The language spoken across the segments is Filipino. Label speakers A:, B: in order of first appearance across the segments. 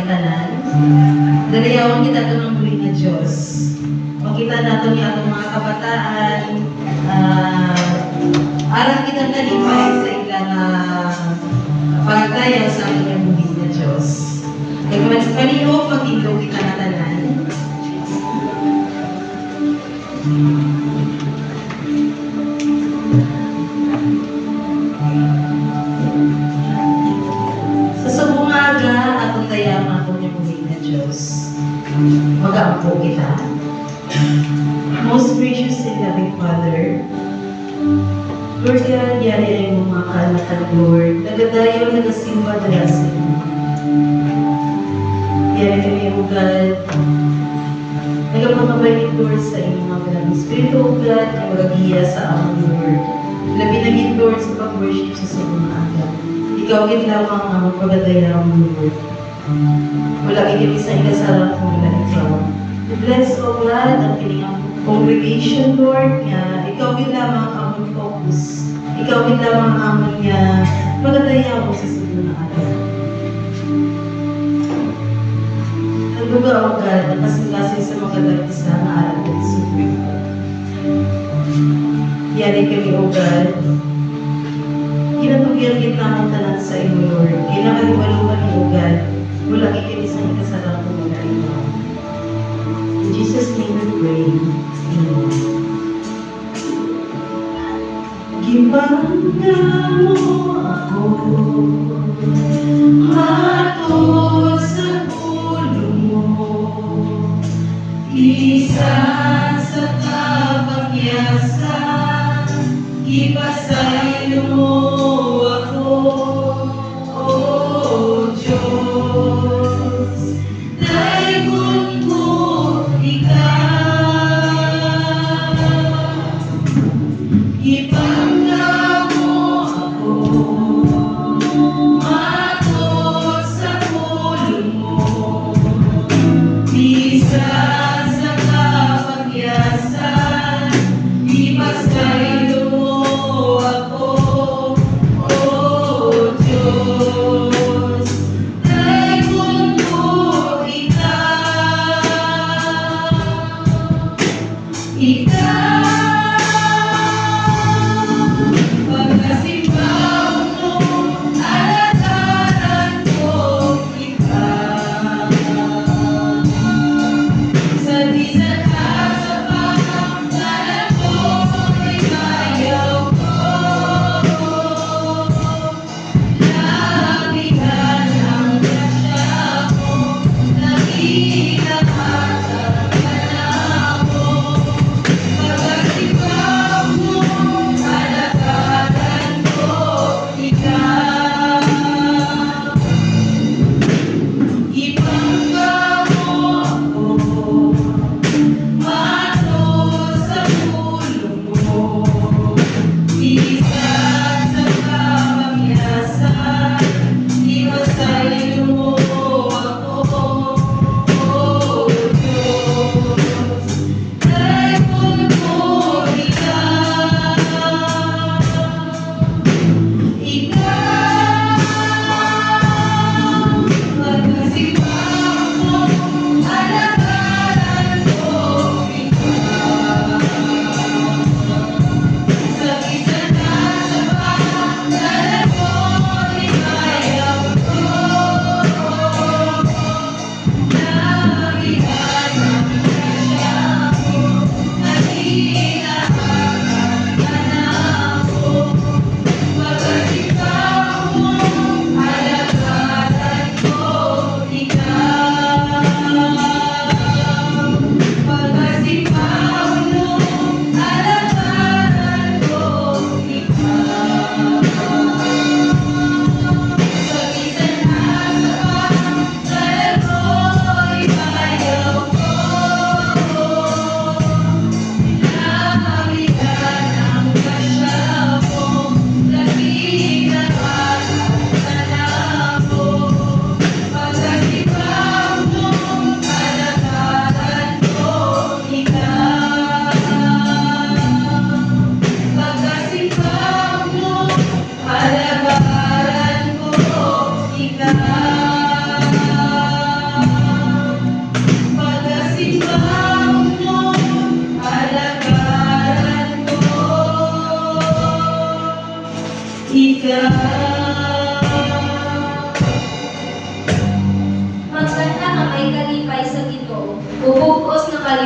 A: tanan. Dalayawan kita ito ng buhay na Diyos. Makita nato niya itong mga kabataan, aral kitang nalipay sa ilang pagdayaw sa ilang buhay na Diyos. Kanino pagtindog kita na tanan. Sa bumaga atong dayaman atong buhay na Diyos. Mag-aampo kita. Most gracious and loving Father, Lord God, yari ay mga kaanatan, Lord. Nagadayaw, nagasimba, nagasin. Yari kami, O God. Nagapangabalik, Lord, sa inyong mga malang Espiritu, O God, na magagiya sa among Lord. Labi na gid, Lord, sa pag-worship sa bumaga. Ikaw gid lamang ang pagadayaw mo, Lord. Wala kami sa ikasarap mo na ikaw. Bless, O God, ang kiningang congregation, Lord, nga ikaw din lamang ang focus. Ikaw din lamang ang pagdadayaw sa sulo na araw. Ang lugar, O God, ang kasing-kasing sa mga dagisa na araw ng Supreme. Yari kami, O God, kinatugyan kita ng tanan sa iyo, Lord. Kinakaliwaluan ni O God, wala kami sa ikasarap mo na ikaw. In Jesus' name we pray. Amen. Gibanda mo ako, hatod sa pulong mo, isa sa kapagyasan, ipasayo mo ako, O Diyos.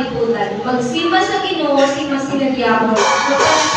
B: kalibutan. Magsimba sa Ginoo, simba sila gyapon.
A: Amen.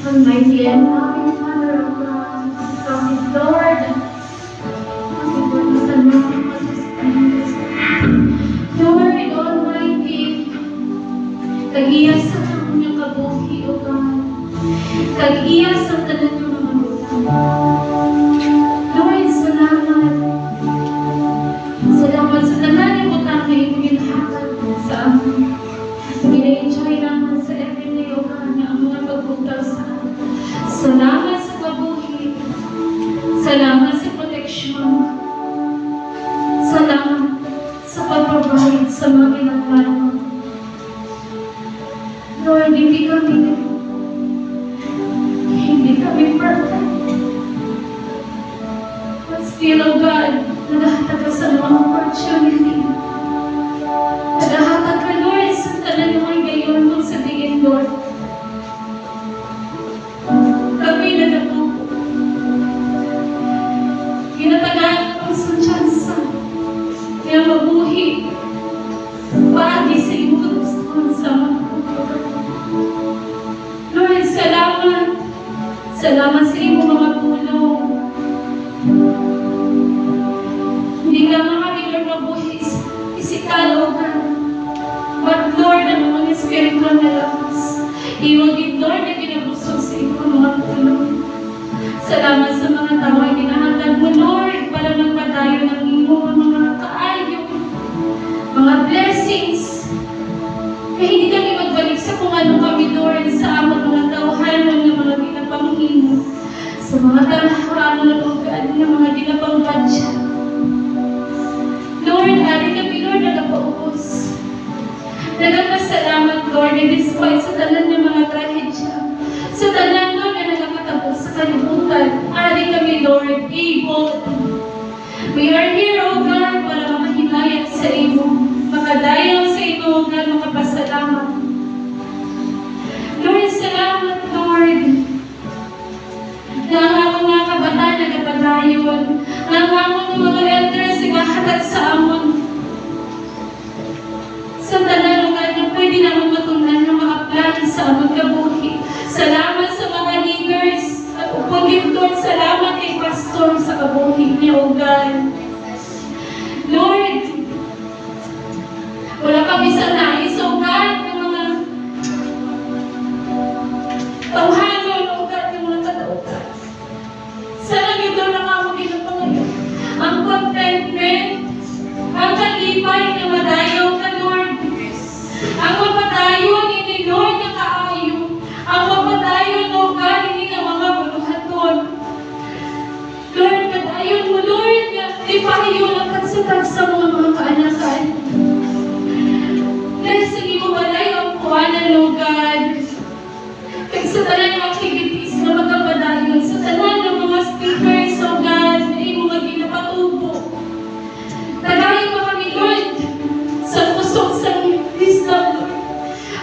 C: Almighty and loving Father of God, promise Lord, Lord Almighty, kag-iya sa inyong kabuhi, O God, kag-iya sa tanan ng mga butang. Lord, salamat. Salamat sa tanan ng butang na iyong ginhatag sa amin. Gina-enjoy naman sa everyday, O God, na ang mga pagbutaw sa amin. Salamat sa kabuhi. Salamat sa proteksyon. Salamat sa pag-provide sa mga ginagawa mo. Lord, hindi kami perfect. But still, O God, naghahatag ka sa mga opportunity. Naghahatag ka, Lord, sa tanan ng mga gayon mo sa diin, Lord. Kami nagatupo. Ginatagaan ko sa tsansa na mabuhi paagi sa iyong kagustuhan sa mga Lord, salamat. Salamat sa iyong mga tulong. Hindi ka kami, Lord, mabuhi isikal, O God. But Lord, ang mga espiritual na lakas, iwagin, Lord, na ginabusog sa iyong mga tulong. Salamat sa mga tao ay ginahatag mo, Lord, para magpadayo ng iyong mga kaayo, mga blessings. Kaya hindi kami magbalik sa kung ano kami, Lord, sa among mga tauhanan ng mga ginapanghin, sa mga taraharan ng mga ginapangkadya. Lord, hari kami, Lord, nagapaubos. Nagpasalamat, Lord, and despite sa tanan ng mga trahedya, sa tanan, Lord, na nagpatapos sa kalibutan, hari kami, Lord, able. We are here, O God, para makahinayat sa iyo, makadayaw sa iyo, O God, makapasalamat. Lord, salamat, Lord, na ang among mga kabataan nagpadayon, na ang among mga elders naghahatag sa amon, sa tanan, O God, na pwede naman matunan ng mga plan sa among kabuhi. Salamat sa mga leaders, at upagin, Lord, salamat kay Pastor sa kabuhi niya, O God. Lord, wala kami sa nais, O God, ng mga tauhanon, O God, ng mga katauhan. Sana gito lang ako ginapangayon. Ang contentment, ang kalipay na madayaw ka, Lord. Ang mapadayon, ini, Lord, na kaayo. Ang mapadayon, O God, ini ng mga buluhaton. Lord, padayon mo, Lord, na ipahayo lang katsatag sa mga kaanakan. Dahil sa iyo walay ang kuwanan, O God. Kaya sa tanan ng activities na magkapadayon, sa tanan ng mga speakers, O God, na imo nga ginapatubo. Tagayin mo kami, Lord, sa pusok sa wisdom, Lord.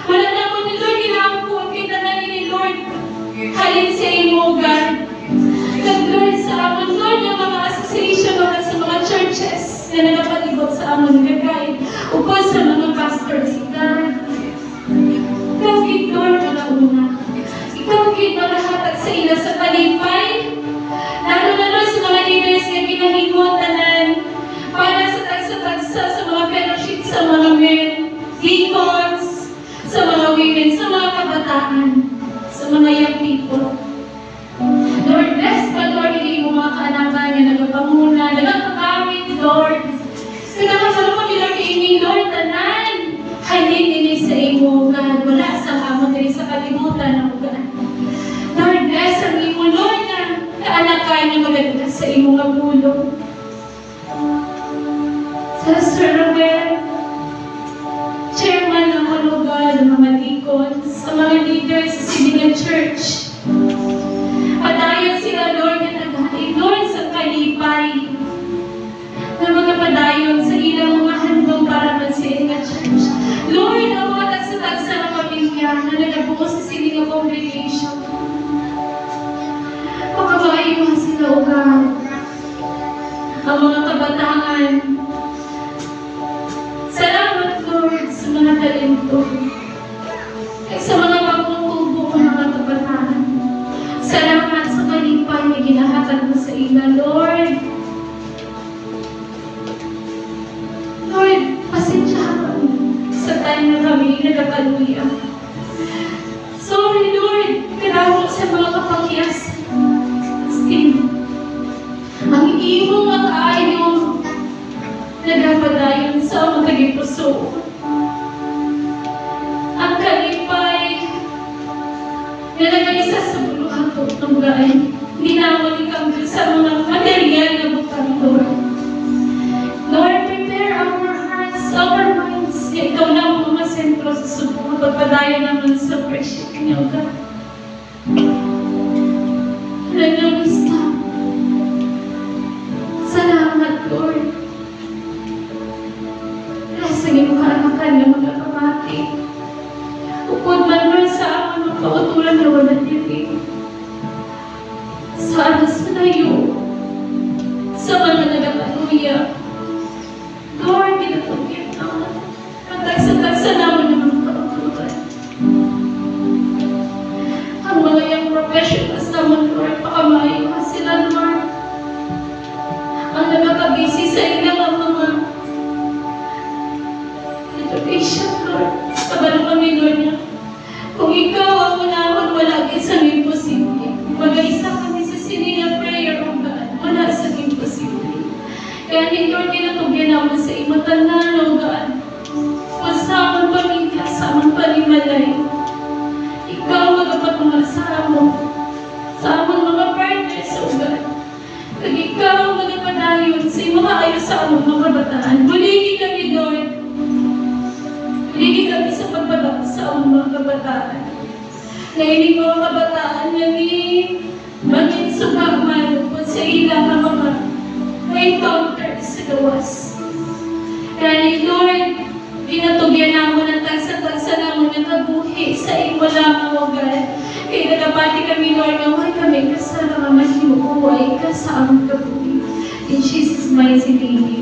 C: Wala na mo ni Lord, ginampuan kay tanan ni Lord. Halin sa imo, O God. Nag-Lord sa amon, Lord, yung mga association, O God, sa mga churches na nagapalibot sa amon, gagayit. deacons, sa mga women, sa mga kabataan, sa mga young people. Lord, bless ka, Lord, hindi mo mga kaanakan niya, nagpapamuna, nagpapagamit, Lord. Sinakasalo kami, Lord, ini, Lord, tanan. Halin nini sa imo, God, wala sa amon diri sa kalibutan ng God. Lord, bless ang imo, Lord, na kaanakan niya maganda sa imo nga bulong. Sa Sir Robert, chairman ng lugar, ng mga deacons, sa mga leaders sa Silingan Church. Padayon sila, Lord, na naghain, Lord, sa kalipay. Na mga padayon sa ilang mga handong para sa Silingan Church. Lord, ang mga tagsa-tagsa ng pamilya na nagabungo sa Silingan Congregation. Pagkabaayuhan sila, O God. Ang mga kabataan. Salamat, Lord, sa mga talento. At sa mga pagkukubo ng mga kabataan. Salamat sa kalipay na ginahatag mo sa ila, Lord. Lord, pasensyahan kami sa time na kami nagkakaluya. Sorry, Lord, kailangan sa mga kapangkiyasan. Still, ang imo at ayaw nagapadayon sa mga tagipuso. Ang kalipay na nag-isa sa buluhan ko ng gay, ginawali kami sa mga material na butang, Lord. Lord, prepare our hearts, our minds. Ikaw na ang mga sentro sa subong. Pagpadayon naman sa worship niyo, God. Nagawis ka. Salamat, Lord. Sa iyong kaanakan ng mga pamati. Upod man man sa amang kautulan na walang titig. Sa anas na iyo. Sa mga nagakaluya. Lord, ginatugyan naman. Magtagsa-tagsa naman ng mga kautulan. Ang mga yung professionals naman, Lord, pakamayo ka sila, Lord. Ang nagkakabisi sa ilang mga education, Lord. Kabalo kami, Lord, na kung ikaw ang unahon, wala isang imposible. Mag-isa kami sa sininga prayer, O God. Wala isang imposible. Kaya ni Lord, kinatugyan naman sa imatanan, O God. Sa amang pamilya, sa amang panimalay. Ikaw magapatungal sa amon. Sa among mga partners, O God. Kag ikaw magapadayon sa mga ayos sa among mga kabataan. Buligi kami, Lord. Buligi kami sa pagbatak sa among mga kabataan. Ngayon mga kabataan namin, maging sumagman kung sa ilang mga encounters sa gawas. Kaya ni Lord, pinatugyan naman ang tagsa-tagsa naman ng kabuhi sa imo lamang, O God. Kaya nagapati kami, Lord, na huwag kami kasalaman hinukuhay ka sa aming kabuhi. In Jesus' mighty name.